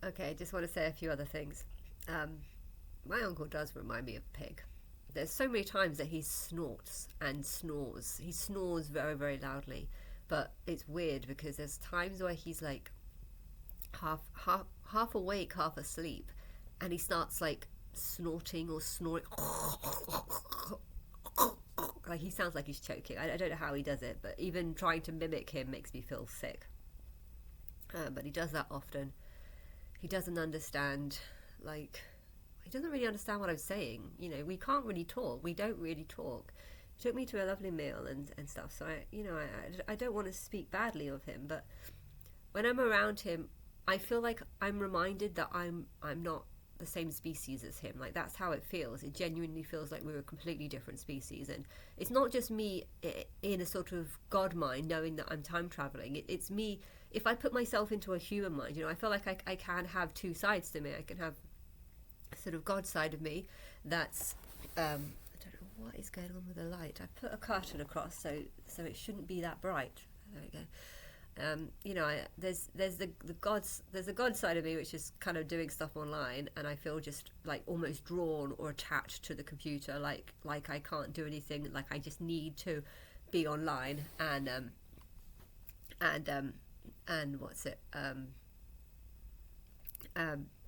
Okay, just want to say a few other things. Um, my uncle does remind me of a pig. There's so many times that he snorts and snores. He snores very, very loudly, but it's weird because there's times where he's like half awake, half asleep, and he starts like snorting or snoring. Like he sounds like he's choking. I don't know how he does it, but even trying to mimic him makes me feel sick. But he does that often. He doesn't understand, like, he doesn't really understand what I'm saying. We can't really talk. We don't really talk. He took me to a lovely meal and stuff. So I don't want to speak badly of him, but when I'm around him, I feel like I'm reminded that I'm not the same species as him. Like that's how it feels. It genuinely feels like we're a completely different species, and it's not just me in a sort of God mind knowing that I'm time traveling. It's me if I put myself into a human mind. I feel like I can have two sides to me. I can have a sort of God side of me that's I don't know what is going on with the light. I put a curtain across so it shouldn't be that bright. There we go. There's the God side of me which is kind of doing stuff online, and I feel just like almost drawn or attached to the computer, like I can't do anything, like I just need to be online and what's it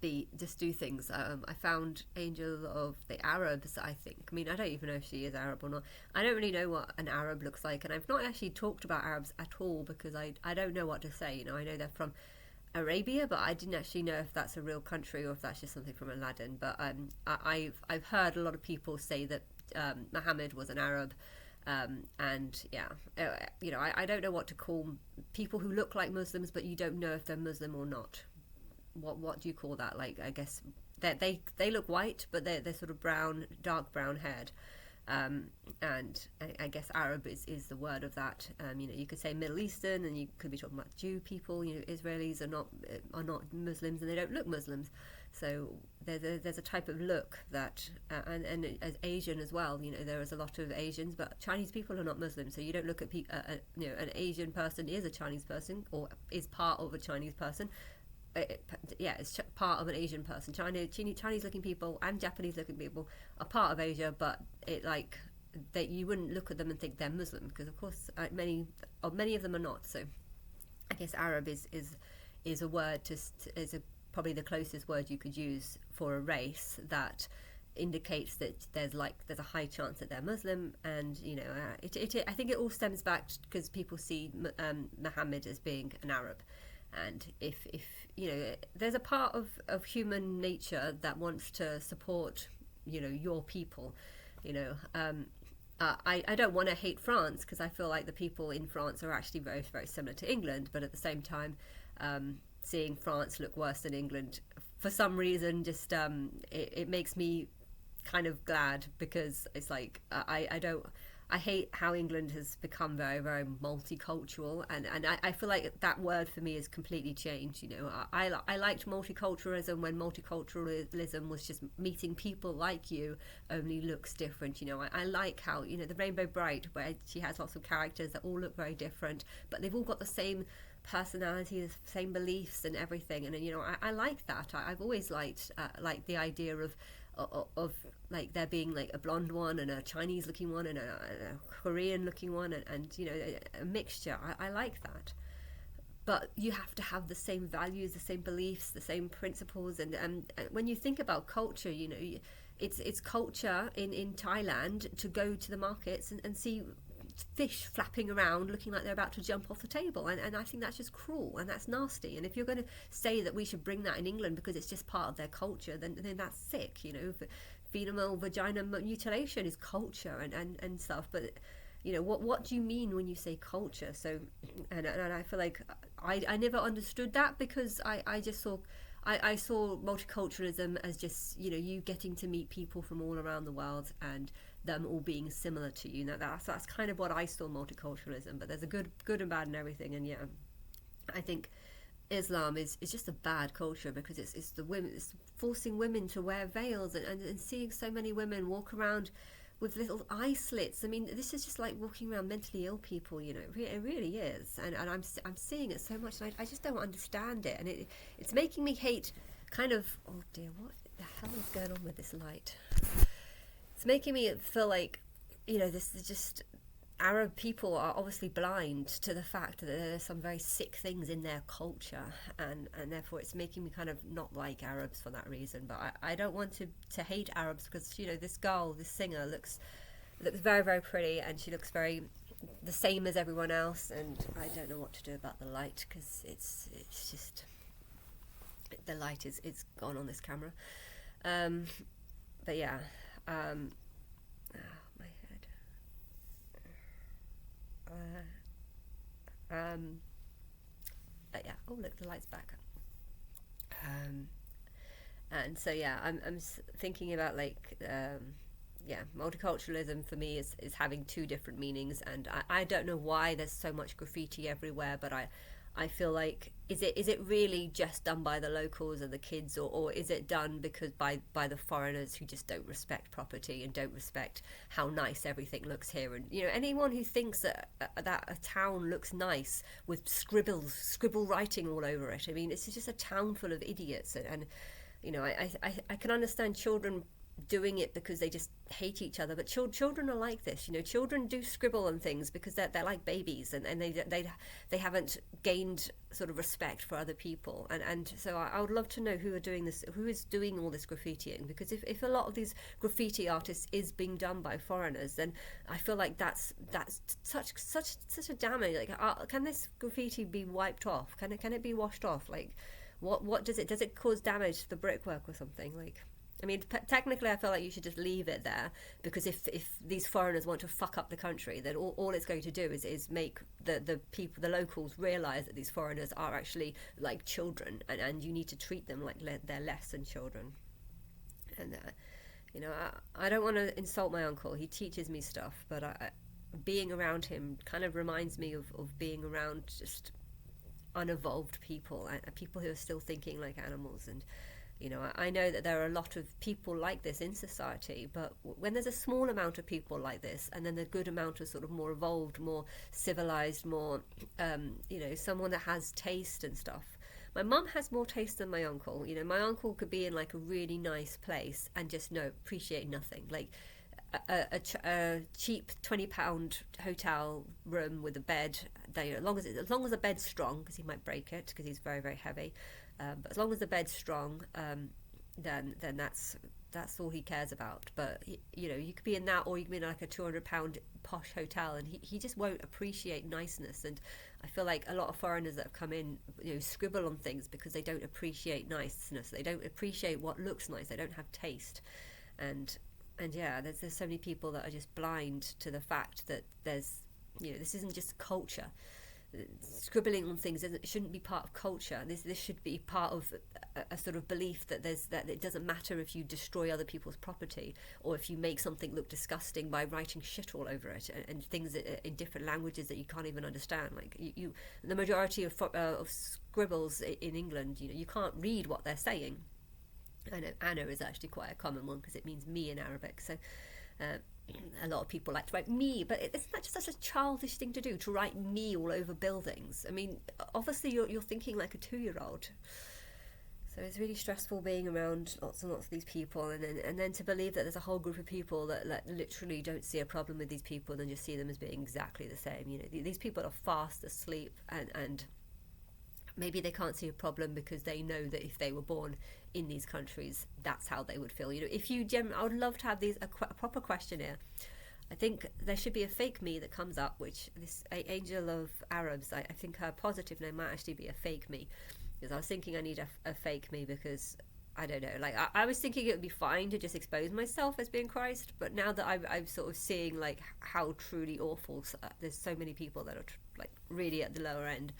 be just do things. I found Angel of the Arabs, I think. I mean, I don't even know if she is Arab or not. I don't really know what an Arab looks like, and I've not actually talked about Arabs at all because I don't know what to say. I know they're from Arabia, but I didn't actually know if that's a real country or if that's just something from Aladdin. But I've heard a lot of people say that Muhammad was an Arab. And yeah, I don't know what to call people who look like Muslims, but you don't know if they're Muslim or not. What do you call that? Like, I guess they look white, but they're sort of brown, dark brown haired. And I guess Arab is the word of that. You could say Middle Eastern, and you could be talking about Jew people. Israelis are not Muslims, and they don't look Muslims. So there's a type of look that, and as Asian as well. There is a lot of Asians, but Chinese people are not Muslims. So you don't look at an Asian person is a Chinese person or is part of a Chinese person. It's part of an Asian person. Chinese looking people and Japanese looking people are part of Asia, but that you wouldn't look at them and think they're Muslim, because of course many of them are not. So I guess Arab is a word probably the closest word you could use for a race that indicates that there's a high chance that they're Muslim. And I think it all stems back because people see Muhammad as being an Arab. And if there's a part of human nature that wants to support your people. I don't want to hate France, because I feel like the people in France are actually very, very similar to England, but at the same time seeing France look worse than England for some reason just it makes me kind of glad, because it's like I hate how England has become very, very multicultural, and I feel like that word for me has completely changed. I liked multiculturalism when multiculturalism was just meeting people like you, only looks different. I like how the Rainbow Bright, where she has lots of characters that all look very different, but they've all got the same personality, the same beliefs and everything. And I like that. I've always liked the idea of like there being like a blonde one and a Chinese looking one and a Korean looking one, and a mixture. I like that. But you have to have the same values, the same beliefs, the same principles. And when you think about culture, it's culture in Thailand to go to the markets and see fish flapping around looking like they're about to jump off the table, and I think that's just cruel and that's nasty. And if you're going to say that we should bring that in England because it's just part of their culture, then that's sick. Female vagina mutilation is culture and stuff, but what do you mean when you say culture? So and I feel like I never understood that, because I just saw I saw multiculturalism as just you getting to meet people from all around the world and them all being similar to you. Now that's kind of what I saw multiculturalism, but there's a good and bad and everything. And I think Islam is just a bad culture, because it's the women, it's forcing women to wear veils, and seeing so many women walk around with little eye slits. I mean, this is just like walking around mentally ill people, you know. It really is, and I'm seeing it so much, and I just don't understand it, and it's making me hate kind of. Oh dear, what the hell is going on with this light? It's making me feel like, you know, this is just Arab people are obviously blind to the fact that there's some very sick things in their culture, and therefore it's making me kind of not like Arabs for that reason. But I don't want to hate Arabs, because, you know, this girl, this singer looks very, very pretty, and she looks very the same as everyone else, and I don't know what to do about the light, because it's just, the light is gone on this camera. But yeah, my head. But yeah, oh look, the light's back. And so yeah, I'm thinking about like yeah, multiculturalism for me is having two different meanings, and I don't know why there's so much graffiti everywhere, but I feel like, is it really just done by the locals and the kids, or is it done because by the foreigners who just don't respect property and don't respect how nice everything looks here? And, you know, anyone who thinks that a town looks nice with scribble writing all over it, I mean, it's just a town full of idiots, and you know, I can understand children doing it because they just hate each other, but children are like this, you know. Children do scribble on things because they're like babies, and they haven't gained sort of respect for other people, and so I would love to know who is doing all this graffitiing, because if a lot of these graffiti artists is being done by foreigners, then I feel like that's such a damage. Like, can this graffiti be wiped off? Can it be washed off? Like, what does it cause damage to the brickwork or something? Like, I mean, technically, I feel like you should just leave it there, because if these foreigners want to fuck up the country, then all it's going to do is make the people, the locals, realise that these foreigners are actually like children, and you need to treat them like they're less than children. And you know, I don't want to insult my uncle. He teaches me stuff, but being around him kind of reminds me of being around just unevolved people, and people who are still thinking like animals. And you know, I know that there are a lot of people like this in society, but when there's a small amount of people like this, and then a good amount of sort of more evolved, more civilized, more, you know, someone that has taste and stuff. My mum has more taste than my uncle. You know, my uncle could be in like a really nice place and just appreciate nothing. Like a cheap £20 hotel room with a bed. As long as the bed's strong, because he might break it because he's very, very heavy. But as long as the bed's strong, then that's all he cares about. But you know, you could be in that, or you could be in like a £200 posh hotel, and he just won't appreciate niceness. And I feel like a lot of foreigners that have come in, you know, scribble on things because they don't appreciate niceness. They don't appreciate what looks nice. They don't have taste. And yeah, there's so many people that are just blind to the fact that there's, you know, this isn't just culture. Scribbling on things shouldn't be part of culture. This should be part of a sort of belief that it doesn't matter if you destroy other people's property, or if you make something look disgusting by writing shit all over it, and things in different languages that you can't even understand. Like the majority of scribbles in England, you know, you can't read what they're saying. I know Anna is actually quite a common one because it means me in Arabic. So a lot of people like to write me, but isn't that just such a childish thing to do, to write me all over buildings? I mean, obviously you're thinking like a 2-year-old. So it's really stressful being around lots and lots of these people, and then to believe that there's a whole group of people that literally don't see a problem with these people and just see them as being exactly the same. You know, these people are fast asleep, and maybe they can't see a problem because they know that if they were born in these countries, that's how they would feel. You know, I would love to have a proper questionnaire. I think there should be a fake me that comes up, which this Angel of Arabs, I think her positive name might actually be a fake me, because I was thinking I need a fake me, because I don't know, like I was thinking it would be fine to just expose myself as being Christ, but now that I'm sort of seeing like how truly awful there's so many people that are like really at the lower end.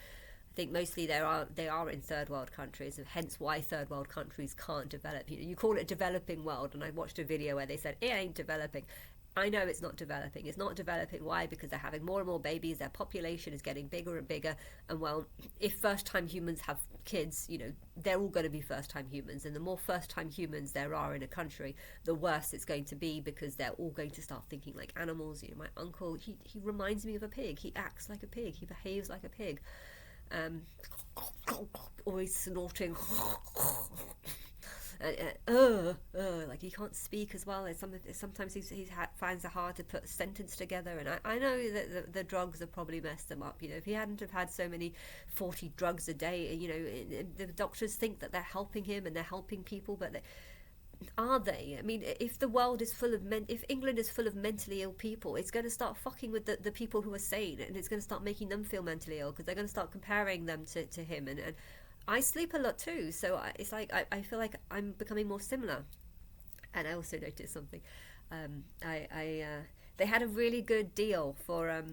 I think mostly they are in third world countries, and hence why third world countries can't develop. You call it developing world, and I watched a video where they said it ain't developing. I know it's not developing. It's not developing. Why? Because they're having more and more babies. Their population is getting bigger and bigger. And well, if first time humans have kids, you know, they're all going to be first-time humans, and the more first-time humans there are in a country, the worse it's going to be, because they're all going to start thinking like animals. You know, my uncle, he reminds me of a pig. He acts like a pig. He behaves like a pig. Always snorting. Like he can't speak as well. Sometimes he finds it hard to put a sentence together, and I know that the drugs have probably messed him up. You know, if he hadn't have had so many 40 drugs a day, you know, the doctors think that they're helping him and they're helping people, but are they? I mean, if the world is full of if England is full of mentally ill people, it's going to start fucking with the people who are sane, and it's going to start making them feel mentally ill, because they're going to start comparing them to him. And I sleep a lot too, so it's like I feel like I'm becoming more similar. And I also noticed something. They had a really good deal for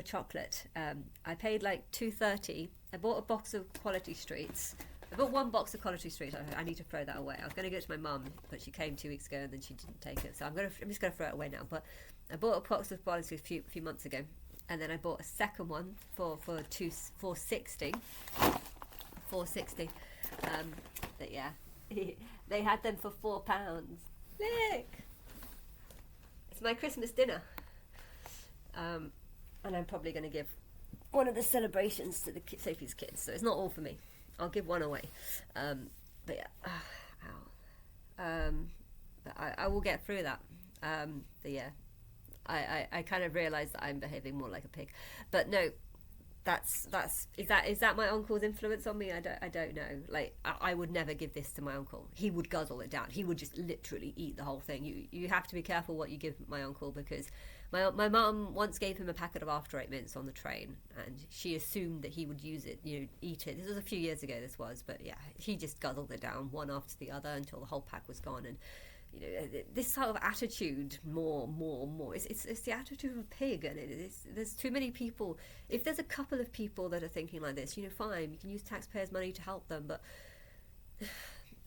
chocolate. I paid like $2.30. I bought a box of Quality Streets. I bought one box of Quality Streets. I need to throw that away. I was going to give it to my mum, but she came 2 weeks ago and then she didn't take it. So I'm just going to throw it away now. But I bought a box of Quality a few months ago, and then I bought a second one for $4.60. But yeah, they had them for £4. Look, it's my Christmas dinner, and I'm probably going to give one of the celebrations to the Sophie's kids. So it's not all for me. I'll give one away. But yeah, but I will get through that. But yeah, I kind of realised that I'm behaving more like a pig. But no. Is that my uncle's influence on me? I don't know. Like I would never give this to my uncle. He would guzzle it down. He would just literally eat the whole thing. You have to be careful what you give my uncle, because my mum once gave him a packet of After Eight Mints on the train, and she assumed that he would use it, you know, eat it. This was a few years ago. But yeah, he just guzzled it down one after the other until the whole pack was gone. And you know, this sort of attitude, more. It's the attitude of a pig, and there's too many people. If there's a couple of people that are thinking like this, you know, fine, you can use taxpayers' money to help them, but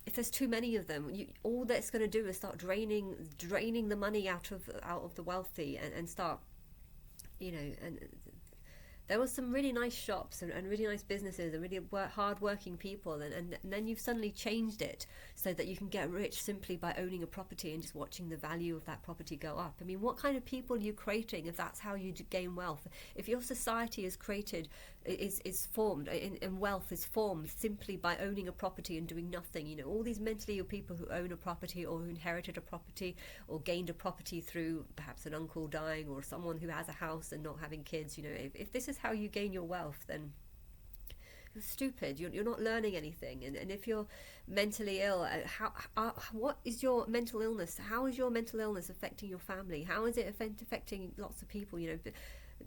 if there's too many of them, all that's going to do is start draining the money out of the wealthy, and start, you know, and there were some really nice shops and really nice businesses and really hard-working people, and then you've suddenly changed it so that you can get rich simply by owning a property and just watching the value of that property go up. I mean, what kind of people are you creating if that's how you gain wealth? If your society is formed, and wealth is formed simply by owning a property and doing nothing, you know, all these mentally ill people who own a property or who inherited a property or gained a property through perhaps an uncle dying or someone who has a house and not having kids, you know, if this is how you gain your wealth, then you're stupid. You're not learning anything. And if you're mentally ill, what is your mental illness? How is your mental illness affecting your family? How is it affecting lots of people? You know,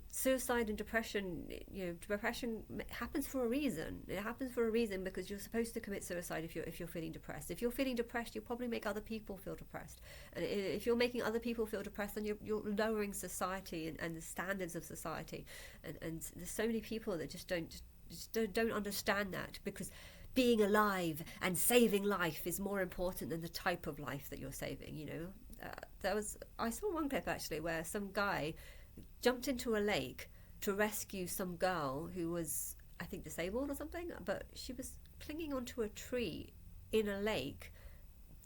suicide and depression, you know, depression happens for a reason. It happens for a reason because you're supposed to commit suicide if you're feeling depressed. If you're feeling depressed, you'll probably make other people feel depressed. And if you're making other people feel depressed, then you're lowering society and the standards of society. And there's so many people that just don't understand that, because being alive and saving life is more important than the type of life that you're saving. You know, I saw one clip actually where some guy jumped into a lake to rescue some girl who was, I think, disabled or something, but she was clinging onto a tree in a lake,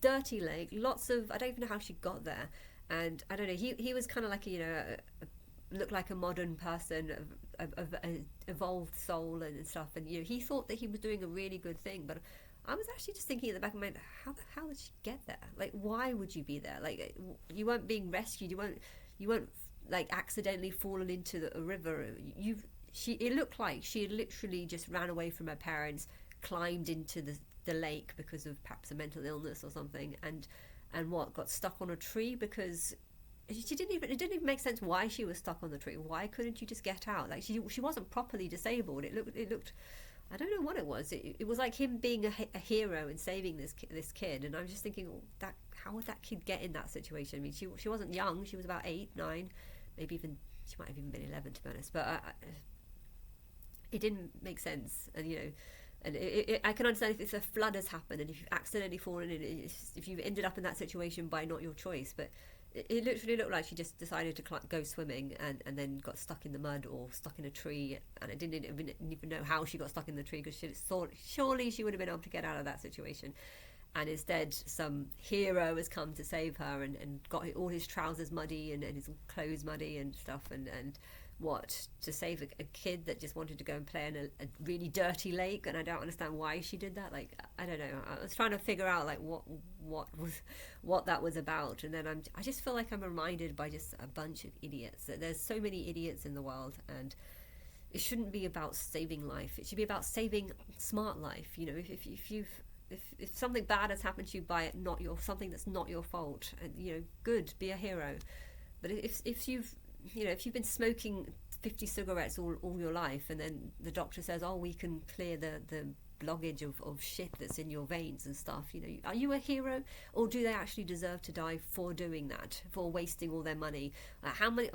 dirty lake, lots of, I don't even know how she got there. And I don't know, he was kind of like, you know, looked like a modern person, of an evolved soul and stuff, and you know, he thought that he was doing a really good thing. But I was actually just thinking at the back of my mind, how the hell did she get there? Like, why would you be there? Like, you weren't being rescued, you weren't like accidentally fallen into a river. It looked like she had literally just ran away from her parents, climbed into the lake because of perhaps a mental illness or something, and got stuck on a tree because it didn't even make sense why she was stuck on the tree. Why couldn't you just get out? Like, she wasn't properly disabled. It looked I don't know what it was. It was like him being a hero and saving this kid. And I'm just thinking, how would that kid get in that situation? I mean, she wasn't young. She was about 8, 9, maybe even she might have even been 11, to be honest. But it didn't make sense. And you know, and I can understand if a flood has happened and if you've accidentally fallen in, if you've ended up in that situation by not your choice. But it literally looked like she just decided to go swimming and then got stuck in the mud or stuck in a tree, and I didn't even know how she got stuck in the tree, because she thought surely she would have been able to get out of that situation. And instead some hero has come to save her and got all his trousers muddy and his clothes muddy and stuff, and what, to save a kid that just wanted to go and play in a really dirty lake. And I don't understand why she did that. Like, I don't know, I was trying to figure out like what that was about. And then I just feel like I'm reminded by just a bunch of idiots, that there's so many idiots in the world, and it shouldn't be about saving life. It should be about saving smart life. You know, if something bad has happened to you by something that's not your fault, and you know, good, be a hero. But if you've been smoking 50 cigarettes all your life, and then the doctor says, oh, we can clear the blockage of shit that's in your veins and stuff, you know, are you a hero, or do they actually deserve to die for doing that, for wasting all their money?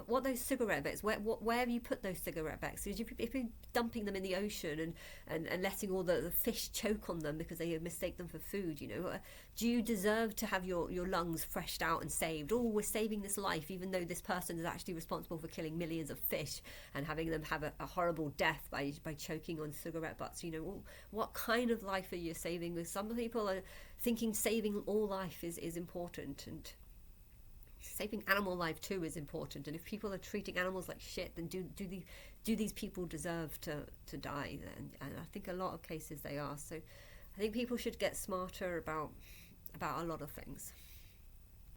What those cigarette butts, where have you put those cigarette butts? If you're dumping them in the ocean and letting all the fish choke on them because they mistake them for food, you know, do you deserve to have your lungs freshed out and saved? Oh, we're saving this life, even though this person is actually responsible for killing millions of fish and having them have a horrible death by choking on cigarette butts. You know, what kind of life are you saving? Some people are thinking saving all life is important, and saving animal life too is important. And if people are treating animals like shit, then do these people deserve to die? And I think a lot of cases they are. So I think people should get smarter about a lot of things.